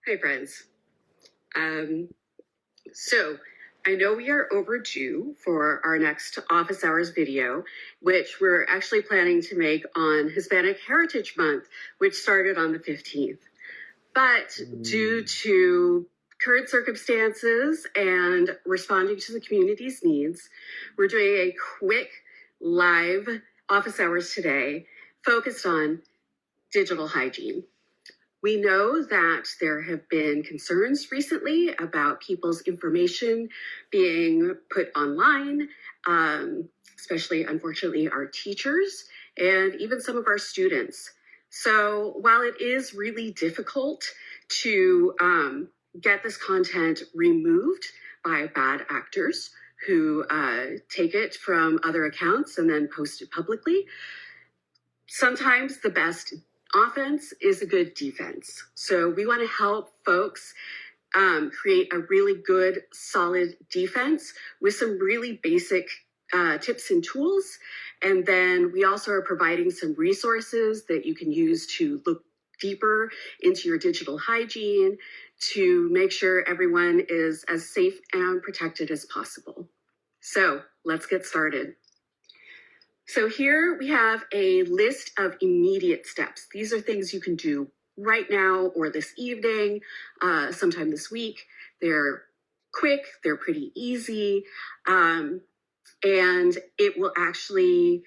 Hi, friends. So I know we are overdue for our next office hours video, which we're actually planning to make on Hispanic Heritage Month, which started on the 15th. But due to current circumstances and responding to the community's needs, we're doing a quick live office hours today focused on digital hygiene. We know that there have been concerns recently about people's information being put online, especially, unfortunately, our teachers and even some of our students. So while it is really difficult to get this content removed by bad actors who take it from other accounts and then post it publicly, sometimes the best offense is a good defense. So we want to help folks create a really good, solid defense with some really basic tips and tools. And then we also are providing some resources that you can use to look deeper into your digital hygiene to make sure everyone is as safe and protected as possible. So let's get started. So here we have a list of immediate steps. These are things you can do right now or this evening, sometime this week. They're quick, they're pretty easy, and it will actually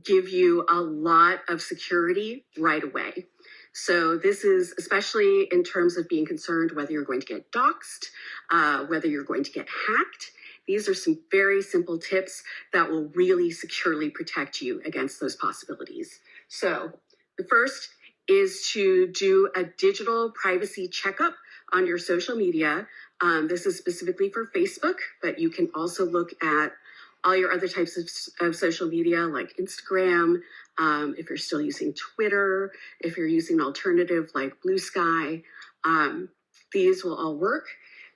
give you a lot of security right away. So this is especially in terms of being concerned whether you're going to get doxxed, whether you're going to get hacked. These are some very simple tips that will really securely protect you against those possibilities. So the first is to do a digital privacy checkup on your social media. This is specifically for Facebook, but you can also look at all your other types of social media like Instagram, if you're still using Twitter, if you're using an alternative like Blue Sky, these will all work.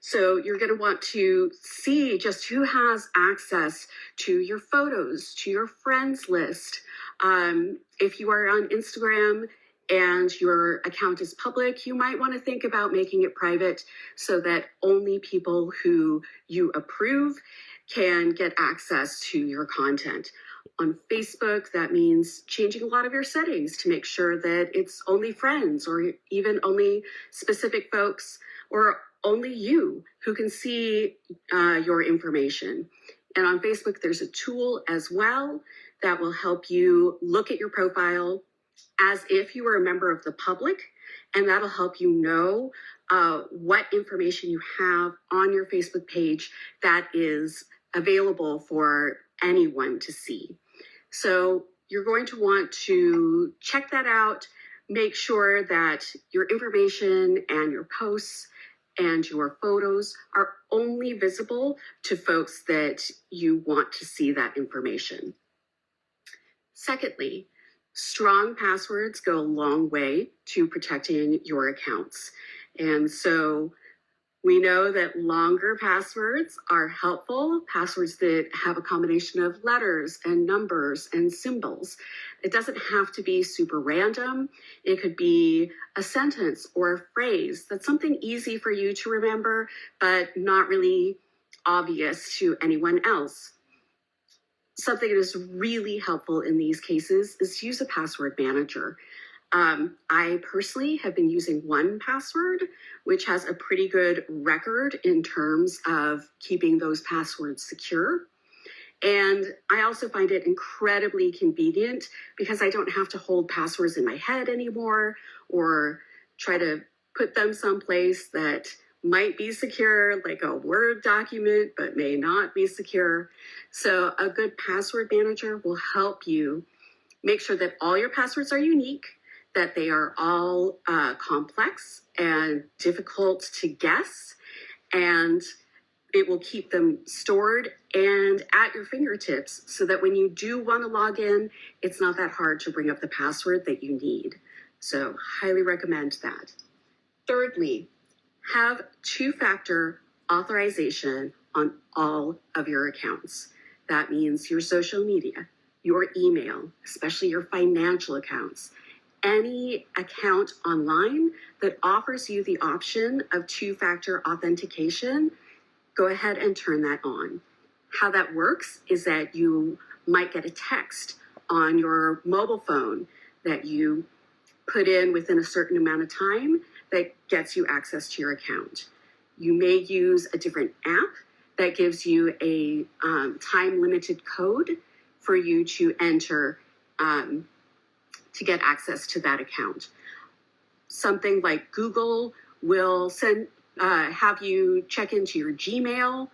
So you're going to want to see just who has access to your photos, to your friends list. If you are on Instagram and your account is public, you might want to think about making it private so that only people who you approve can get access to your content. On Facebook, that means changing a lot of your settings to make sure that it's only friends or even only specific folks or only you who can see your information. And on Facebook, there's a tool as well that will help you look at your profile as if you were a member of the public, and that'll help you know what information you have on your Facebook page that is available for anyone to see. So you're going to want to check that out, make sure that your information and your posts and your photos are only visible to folks that you want to see that information. Secondly, strong passwords go a long way to protecting your accounts. And so we know that longer passwords are helpful, passwords that have a combination of letters and numbers and symbols. It doesn't have to be super random. It could be a sentence or a phrase that's something easy for you to remember, but not really obvious to anyone else. Something that is really helpful in these cases is to use a password manager. I personally have been using 1Password, which has a pretty good record in terms of keeping those passwords secure. And I also find it incredibly convenient because I don't have to hold passwords in my head anymore or try to put them someplace that might be secure, like a Word document, but may not be secure. So a good password manager will help you make sure that all your passwords are unique, that they are all complex and difficult to guess, and it will keep them stored and at your fingertips so that when you do want to log in, it's not that hard to bring up the password that you need. So highly recommend that. Thirdly, have two-factor authorization on all of your accounts. That means your social media, your email, especially your financial accounts, any account online that offers you the option of two-factor authentication, go ahead and turn that on. How that works is that you might get a text on your mobile phone that you put in within a certain amount of time that gets you access to your account. You may use a different app that gives you a time-limited code for you to enter to get access to that account. Something like Google will have you check into your Gmail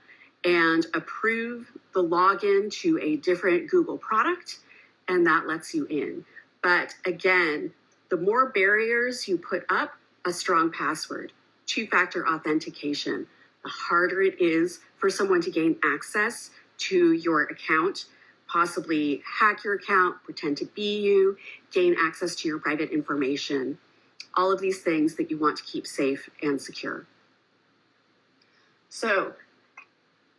and approve the login to a different Google product, and that lets you in. But again, the more barriers you put up, a strong password, two-factor authentication, the harder it is for someone to gain access to your account, possibly hack your account, pretend to be you, gain access to your private information, all of these things that you want to keep safe and secure. So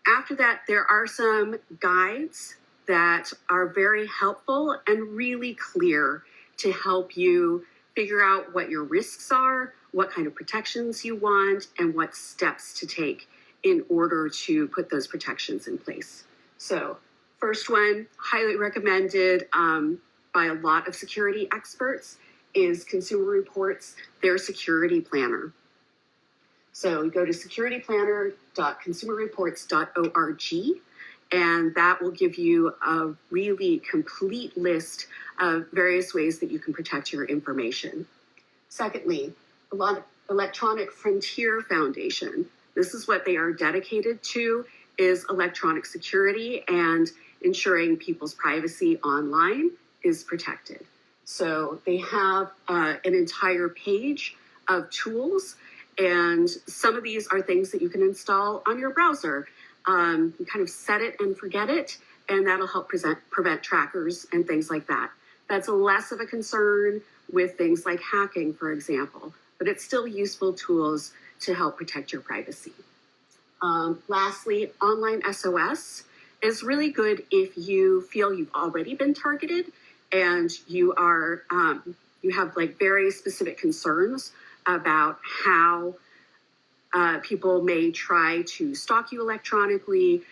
after that, there are some guides that are very helpful and really clear to help you figure out what your risks are, what kind of protections you want, and what steps to take in order to put those protections in place. So first one, highly recommended by a lot of security experts, is Consumer Reports, their security planner. So you go to securityplanner.consumerreports.org, and that will give you a really complete list of various ways that you can protect your information. Secondly, Electronic Frontier Foundation. This is what they are dedicated to, is electronic security and ensuring people's privacy online is protected. So they have an entire page of tools, and some of these are things that you can install on your browser. You kind of set it and forget it, and that'll help prevent trackers and things like that. That's less of a concern with things like hacking, for example, but it's still useful tools to help protect your privacy. Lastly, Online SOS is really good if you feel you've already been targeted and you are you have like very specific concerns about how people may try to stalk you electronically,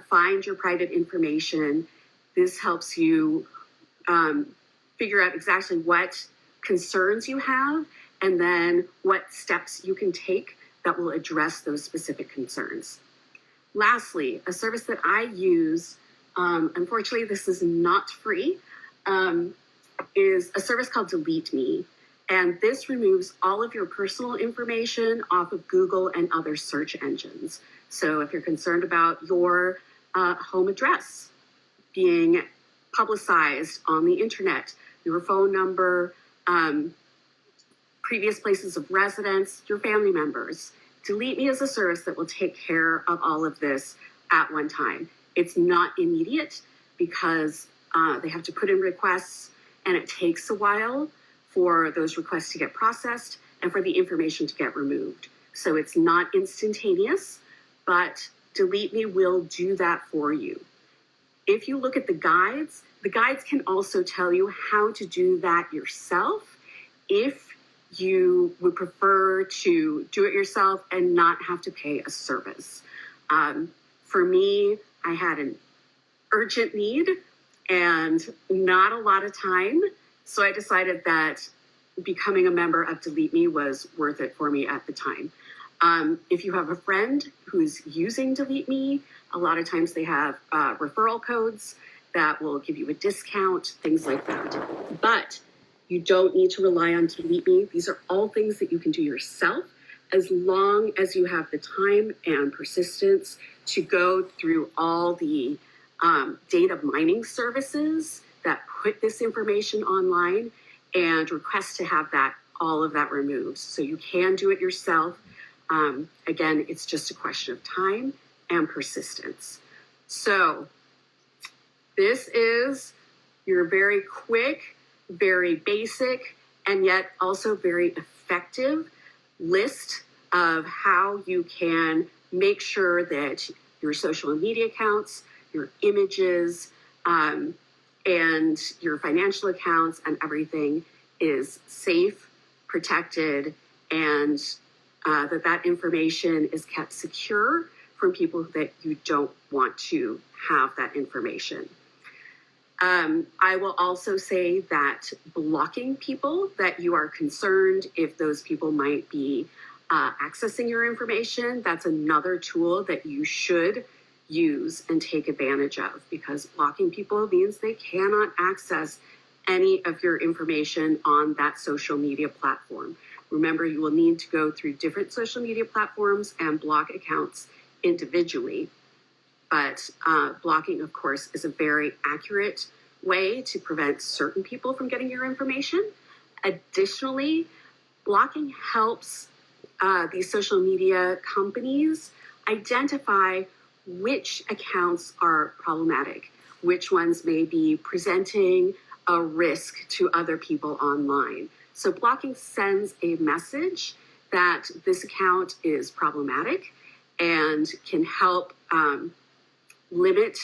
find your private information. This helps you figure out exactly what concerns you have and then what steps you can take that will address those specific concerns. Lastly, a service that I use, unfortunately this is not free, is a service called Delete Me. And this removes all of your personal information off of Google and other search engines. So if you're concerned about your home address being publicized on the internet, your phone number, previous places of residence, your family members, Delete Me is a service that will take care of all of this at one time. It's not immediate because they have to put in requests and it takes a while for those requests to get processed and for the information to get removed. So it's not instantaneous, but Delete Me will do that for you. If you look at the guides can also tell you how to do that yourself if you would prefer to do it yourself and not have to pay a service. For me, I had an urgent need and not a lot of time. So I decided that becoming a member of Delete Me was worth it for me at the time. If you have a friend who's using Delete Me, a lot of times they have referral codes that will give you a discount, things like that. But you don't need to rely on Delete Me. These are all things that you can do yourself as long as you have the time and persistence to go through all the data mining services that put this information online and request to have all of that removed. So you can do it yourself. Again, it's just a question of time and persistence. So this is your very quick, very basic, and yet also very effective list of how you can make sure that your social media accounts, your images, and your financial accounts and everything is safe, protected, and that information is kept secure from people that you don't want to have that information. I will also say that blocking people that you are concerned if those people might be accessing your information, that's another tool that you should use and take advantage of, because blocking people means they cannot access any of your information on that social media platform. Remember, you will need to go through different social media platforms and block accounts individually. But blocking, of course, is a very accurate way to prevent certain people from getting your information. Additionally, blocking helps these social media companies identify which accounts are problematic, which ones may be presenting a risk to other people online. So blocking sends a message that this account is problematic and can help limit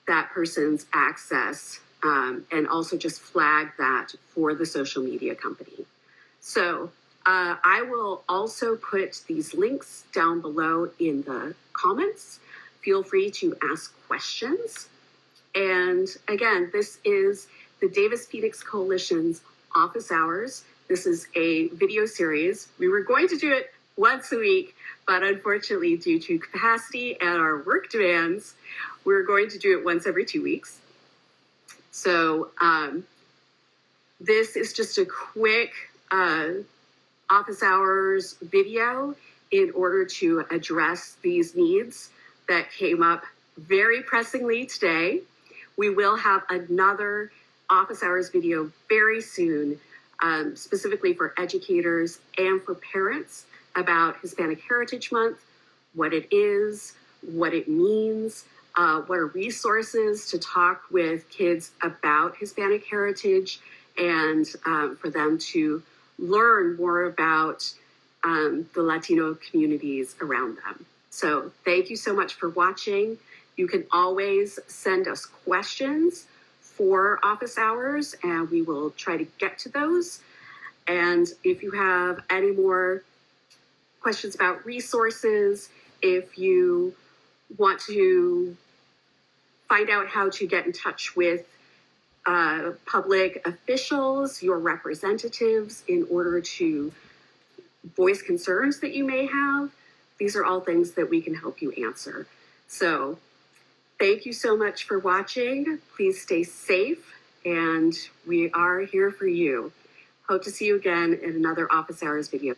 that person's access and also just flag that for the social media company. So I will also put these links down below in the comments. Feel free to ask questions. And again, this is the Davis Phoenix Coalition's Office Hours. This is a video series. We were going to do it once a week, but unfortunately, due to capacity and our work demands, we're going to do it once every 2 weeks. So this is just a quick office hours video in order to address these needs that came up very pressingly today. We will have another office hours video very soon, specifically for educators and for parents about Hispanic Heritage Month, what it is, what it means, what are resources to talk with kids about Hispanic heritage, and for them to learn more about the Latino communities around them. So thank you so much for watching. You can always send us questions for office hours, and we will try to get to those. And if you have any more questions about resources, if you want to find out how to get in touch with public officials, your representatives, in order to voice concerns that you may have, these are all things that we can help you answer. So thank you so much for watching. Please stay safe, and we are here for you. Hope to see you again in another office hours video.